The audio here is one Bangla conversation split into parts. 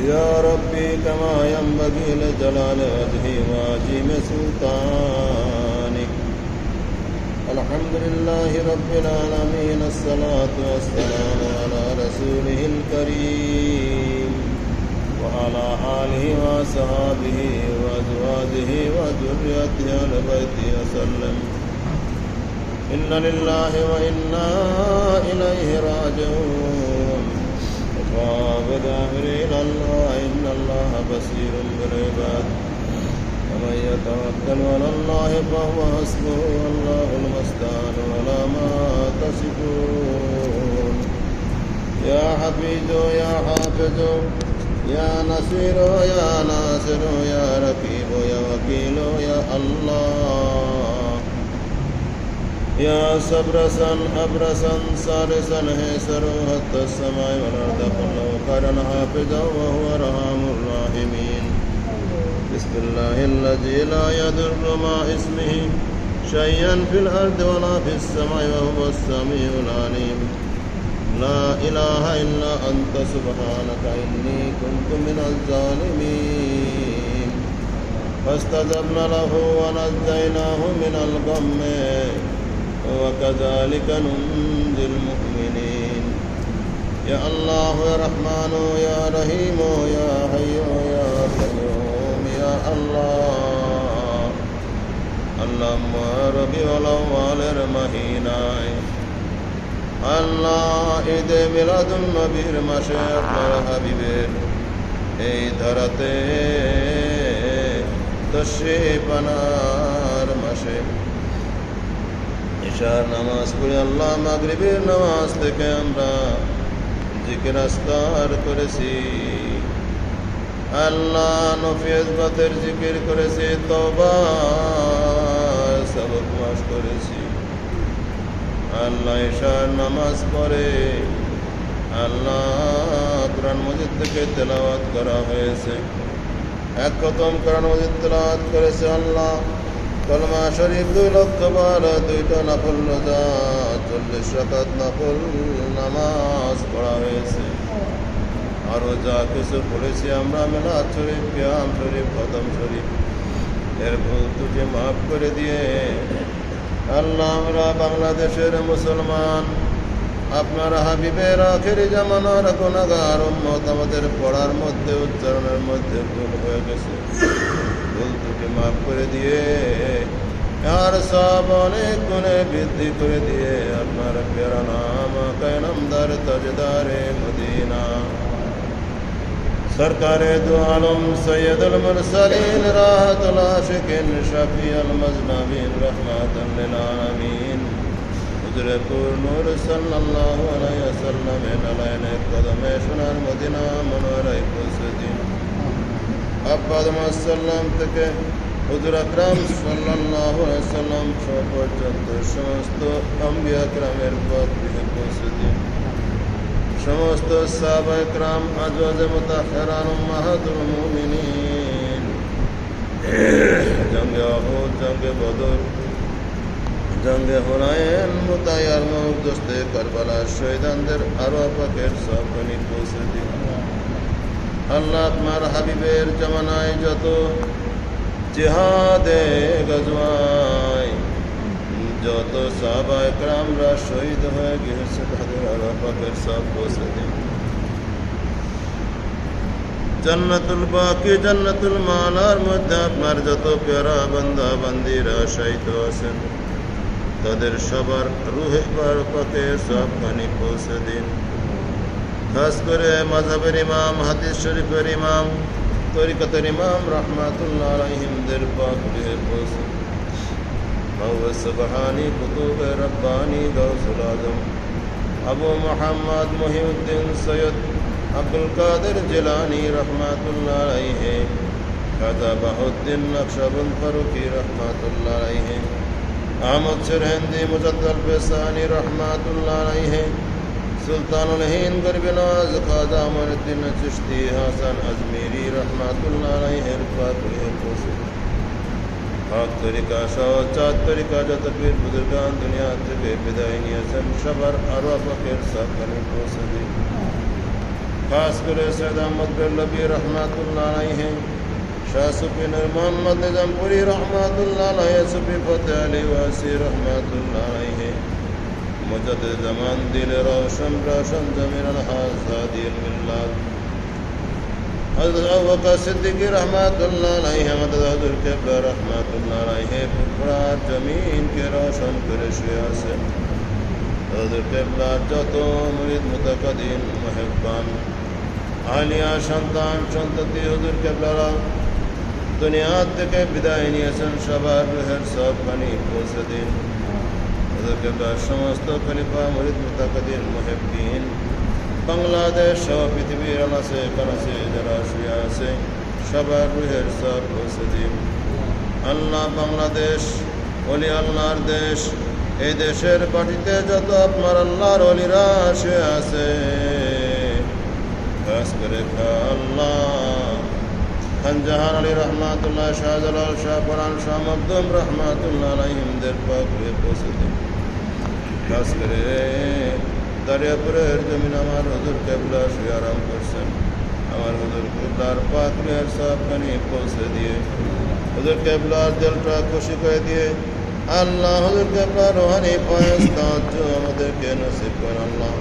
يا ربي كما ينبغي لجلال وجهه وعظيم سلطانك. الحمد لله رب العالمين، الصلاة والسلام على رسوله الكريم وعلى آله وصحابه وأزواجه وذريته آل بيته وسلم. إن لله وإنا إليه راجعون. وقابل أمري إلى الله، إن الله بصير بالعباد. ومن يتوكل على الله فهو حسبه، والله المستعان على ما تصفون. يا حفيظ يا حافظ يا نصير يا ناصر يا رقيب يا وكيل يا الله. يا صبرسا أبرسا سارسا هيسرا حتى السماء والأرض كله خيرا حافظا وهو أرحم الراحمين. بسم الله الذي لا يضر مع اسمه شيئا في الأرض ولا في السماء وهو السميع العليم. لا إله إلا أنت سبحانك إني كنت من الظالمين. فاستجبنا له ونجيناه من الغم وكذلك ننجي المؤمنين. يا الله يا رحمن يا رحيم يا حي يا قيوم يا الله. اللهم ربي والأول المهيناي আল্লাহ ঈদে মিলাদুন নবীর মাসে আপনার হাবিবের এই ধরাতে তশরিফ আনার মাসে ইশার নামাজ পড়ে আল্লাহ মাগরিবের নামাজ থেকে আমরা জিকির আজকার করেছি। আল্লাহ নফিয়াতের জিকির করেছি, তওবা সবক মাস করেছি। আল্লাহ ইশার নামাজ পড়ে আল্লাহ কোরআন মজিদ থেকে তেলাওয়াত করা হয়েছে। এক খতম কোরআন মজিদ তেলাওয়াত করেছে আল্লাহ। কলমা শরীফ 2 লক্ষ বার, 2টা নফল রোজা, 40 রাকাত নফল নামাজ পড়া হয়েছে। আরো যা কিছু পড়েছি আমরা, মিলাদ শরীফ, কিয়াম শরীফ, খতম শরীফ, এর ভুল ত্রুটি মাফ করে দিয়ে আল্লাহ আমরা বাংলাদেশের মুসলমান, আপনার হাবিবের আখেরি জামানার গুনাহগার উম্মত, আমাদের পড়ার মধ্যে উচ্চারণের মধ্যে ভুল হয়ে গেছে, ভুল ত্রুটি মাফ করে দিয়ে আর সব অনেক গুণে বৃদ্ধি করে দিয়ে আপনার প্যারা নাম কায়নামদার তাজদারে মদিনা সরকারে দু আলম সৈয়দুল মুরসালিন রাহতুল আশিকিন শফিউল মুজনাবিন রাহমাতুল লিল আলামিন হুজুরে পুর নূর সাল্লাল্লাহু আলাইহি ওয়াসাল্লামের আলাইনে কদমে সোনার মদিনা মুনওয়ারায় পৌঁছে দিন। আব্বা সাল্লাম থেকে হুজুর আকরাম সাল্লাল্লাহু আলাইহি ওয়াসাল্লাম পর্যন্ত সমস্ত আম্বিয়া کرامের পথ দিয়ে পৌঁছে দিন। সমস্ত সাহাবায়ে کرام, আজওয়াজে মুতাহহারান, উম্মাহাতুল মুমিনিন, জঙ্গে উহুদ, জঙ্গে বদর, জঙ্গে হুনাইন, মুতায়ার মউত, দোস্তে কারবালা শহীদানদের আরওয়াহ পাকের সব গনি পৌঁছে দিন। আল্লাহ আপনার হাবিবের জামানায় যত জিহাদে গজওয়ায় যত সাহাবায়ে کرامরা শহীদ হয়ে গিয়েছে তাদের আরওয়াহ পাকের সব পৌঁছে দিন। জান্নাতুল বাকি, জান্নাতুল মালার মধ্যে আপনার যত প্যারা বান্দা বান্দিরা শহীদ আছেন তাদের সবার রুহে পাকের সব খানি পৌঁছে দিন। খাস করে মাযহাবের ইমাম, হাদিস শরীফের ইমাম, তরিকতের ইমাম রাহমাতুল্লাহ আলাইহিমদের পাক রুহে পৌঁছে। মাওলা সুবহানী, কুতুবে রব্বানী, গাউসুল আজম আবু মুহাম্মদ মুহিউদ্দিন সৈয়দ আব্দুল কাদের জিলানী রহমাতুল্লাহ আলাইহি, খাজা বাহাউদ্দিন নকশবন্দ ফারুকি রহমাতুল্লাহ আলাইহি, আহমদ সিরহিন্দি মুজাদ্দদ বেসানি রহমাতুল্লাহ আলাইহি, সুলতানুল হিন্দ গরিবে নওয়াজ খাজা মুঈনুদ্দিন চিশতি হাসান আজমিরি রহমাতুল্লাহ আলাইহির পাক রুহে পৌঁছে। হক তরিকা সহ 4 তরিকা যত পীর বুজুর্গান দুনিয়া থেকে বিদায় নিয়েছেন সবার আরওয়াহ পাকের সবখানে পৌঁছে দিন। খাস করে সৈয়দ আহমদ বেল্লভী রহমাতুল্লাহ আলাইহি, শাহ সুফি নূর মোহাম্মদ নিজামপুরি রহমাতুল্লাহ আলাইহি, সুফি ফতে আলী ওয়াসি রহমাতুল্লাহ আলাইহি, মুজাদ্দিদ জামান দিল রওশন রওশন জমির আলহাজ হাদিল মিল্লাত হযরত আবু বকর সিদ্দিকী রহমাতুল্লাহ আলাইহি, আমাদের হুজুর কিবলা রহমাতুল্লাহ আলাইহি পুরা জমিন কে রওশন করে শুয়ে আছেন। হুজুর কিবলার যত মুরিদ মুতাকাদ্দিম মুহিব্বান আলিয়া সন্তান সন্ততি হুজুর কিবলারা দুনিয়া থেকে বিদায় নিয়েছেন, সবার রুহের সব পানি পৌঁছে দিন। হুজুর কিবলার সমস্ত খলিফা মুরিদ মুতাকাদ্দিম মুহিব্বিন বাংলাদেশ সহ পৃথিবীর আনাচে কানাচে যারা শুয়ে আছে সবার রুহের সব পৌঁছে দিন। আল্লাহ বাংলাদেশ ওলি আল্লাহর দেশ, এই দেশের মাটিতে যত আপনার আল্লাহর ওলিরা শুয়ে আছে, খাস করে আল্লাহ খানজাহান আলী রহমাতুল্লাহ, শাহজালাল, শাহ পরান, শাহ মখদুম রহমাতুল্লাহ আলাইহিমদের পাক রুহে পৌঁছে দিন। খাস করে দারিয়াপুরের জমিন আমার হুজুর কিবলা শুয়ে আরাম করছেন, আমার হুজুর কিবলার পাক রুহের সব পানি পৌঁছে দিয়ে হুজুর কিবলার দিলটা খুশি করে দিয়ে আল্লাহ হুজুর কিবলার রুহানি ফয়েজ তাওয়াজ্জুহ আমাদেরকে নসিব করেন। আল্লাহ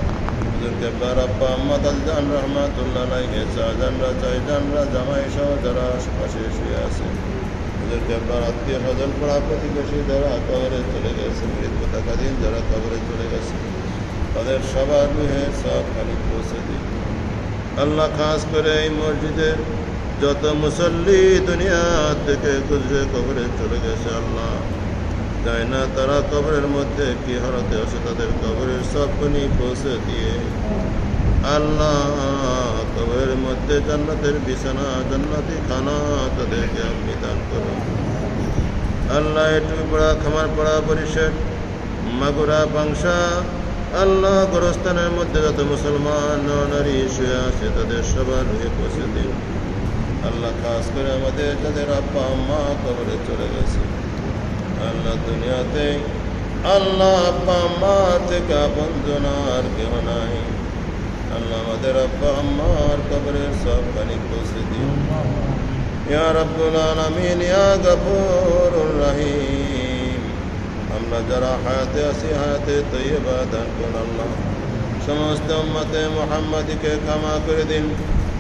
হুজুর কিবলার আব্বা আম্মা দালজান রহমাতুল্লাহ আলাইহি, চাচানরা চাইজানরা জামাই সহ যারা আশেপাশে শুয়ে আছে, হুজুর কিবলার আত্মীয় স্বজন পাড়া প্রতিবেশী যারা কবরে চলে গেছে, মুরিদ মুতাকাদ্দিম যারা কবরে চলে গেছে, তাদের সবার রুহে সব পানি পৌঁছে দিন। আল্লাহ খাস করে এই মসজিদের যত মুসল্লি দুনিয়া থেকে গুজরে কবরে চলে গেছে, আল্লাহ যায় না তারা কবরের মধ্যে কি হারাতে আছে, তাদের কবরের সব পানি পৌঁছে দিয়ে আল্লাহ কবরের মধ্যে জান্নাতের বিছানা জান্নাতি খানা তাদেরকে আপনি দান করুন। আল্লাহ একটু পড়া খামার পড়া পরিষদ মাগুরা পাংশা আল্লাহ গোরস্থানের মধ্যে যত মুসলমান নারী শুয়ে আছে তাদের সবার রুহে পৌঁছে দিন। আল্লাহ খাস করে আমাদের যাদের আব্বা আম্মা কবরে চলে গেছে, আল্লাহ দুনিয়াতে আল্লাহ আব্বা আম্মা থেকে আপনজন আর কেউ নাই, আল্লাহ আমাদের আব্বা আম্মার কবরের সব পানি পৌঁছে দিন। ইয়া রাব্বুল আলামিন, ইয়া গফুরুর রহিম, আমরা যারা হায়াতে আছি হায়াতে তৈয়বা দান করুন। আল্লাহ সমস্ত উম্মতে মুহাম্মাদীকে ক্ষমা করে দিন।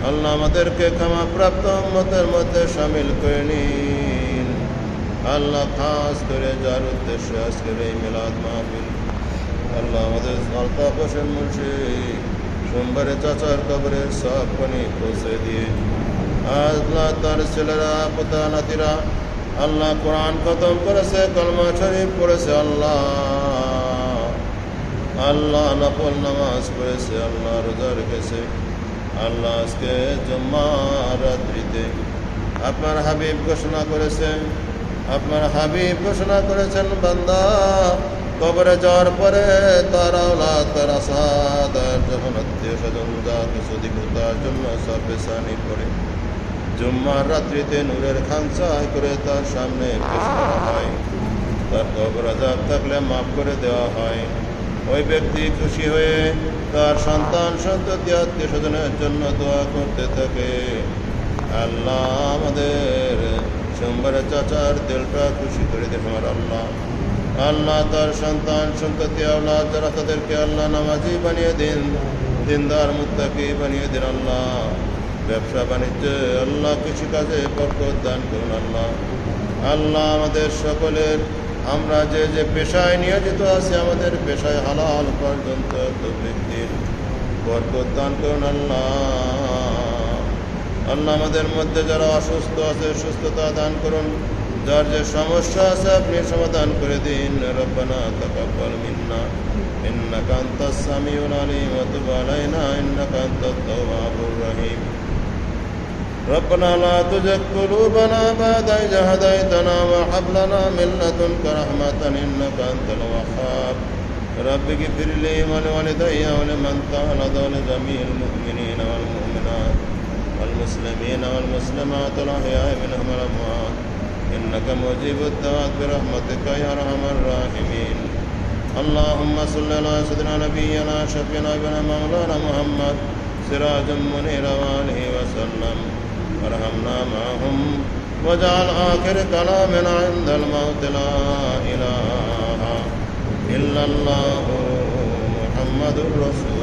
আল্লাহ আমাদেরকে ক্ষমা প্রাপ্ত উম্মতের মধ্যে শামিল করে নিন। আল্লাহ খাস করে যার উদ্দেশ্যে আজকের এই মিলাদ মাহফিল, আল্লাহ আমাদের আলতাফ হোসেন মুন্সি সোমবারে চাচার কবরের সব পানি পৌঁছে দিয়ে আল্লাহ তার ছেলেরা পোতা নাতিরা আল্লাহ কোরআন খতম করেছে, কলমা শরীফ পড়েছে, আল্লাহ আল্লাহ নফল নামাজ পড়েছে, আল্লাহ রোজা রেখেছে, আল্লাহ আজকে জুম্মার রাত্রিতে আপনার হাবিব ঘোষণা করেছেন, আপনার হাবিব ঘোষণা করেছেন বান্দা কবরে যাওয়ার পরে তার আওলাদ তার আসাদ যখন আত্মীয় স্বজন যা কিছু দিব তার জন্য সব বেসানি পড়ে জুম্মার রাত্রিতে নূরের খানসায় করে তার সামনে পেশ করা হয়, তার কবর আযাব থাকলে মাফ করে দেওয়া হয়। ওই ব্যক্তি খুশি হয়ে তার সন্তান সন্ততি আত্মীয় স্বজনের জন্য দোয়া করতে থাকে। আল্লাহ আমাদের সোমবারে চাচার দিলটা খুশি করে দেন আমার আল্লাহ। আল্লাহ তার সন্তান সন্ততি আওলাদ যারা তাদেরকে আল্লাহ নামাজি বানিয়ে দিন, দিনদার মুত্তাকি বানিয়ে দিন। আল্লাহ ব্যবসা বাণিজ্যে আল্লাহ কৃষিকাজে বরকত দান করুন। আল্লাহ আল্লাহ আমাদের সকলের আমরা যে যে পেশায় নিয়োজিত আছি আমাদের পেশায় হালাল পর্যন্ত ব্যক্তির বরকত দান করুন। আল্লাহ আল্লাহ আমাদের মধ্যে যারা অসুস্থ আছে সুস্থতা দান করুন, যার যে সমস্যা আছে আপনি সমাধান করে দিন। রব্বানা তাকাব্বাল মিন্না ইন্নাকা আনতাস সামিউল আলিম ওয়া তুব আলাইনা ইন্নাকা আনতাত তাওয়াবুর রহিম। ربنا لا تزغ قلوبنا بعد إذ هديتنا وهب لنا من لدنك رحمة إنك أنت الوهاب رب اغفر لي ولوالدي ولمن طال ولجميع المؤمنين والمؤمنات والمسلمين والمسلمات الأحياء منهم والأموات إنك مجيب الدعوات برحمتك يا أرحم الراحمين. اللهم صل على سيدنا نبينا شفيعنا مولانا محمد سراجا منيرا وآله وسلم وارحمنا معهم واجعل آخر كلامنا عند الموت لا إله إلا الله محمد رسول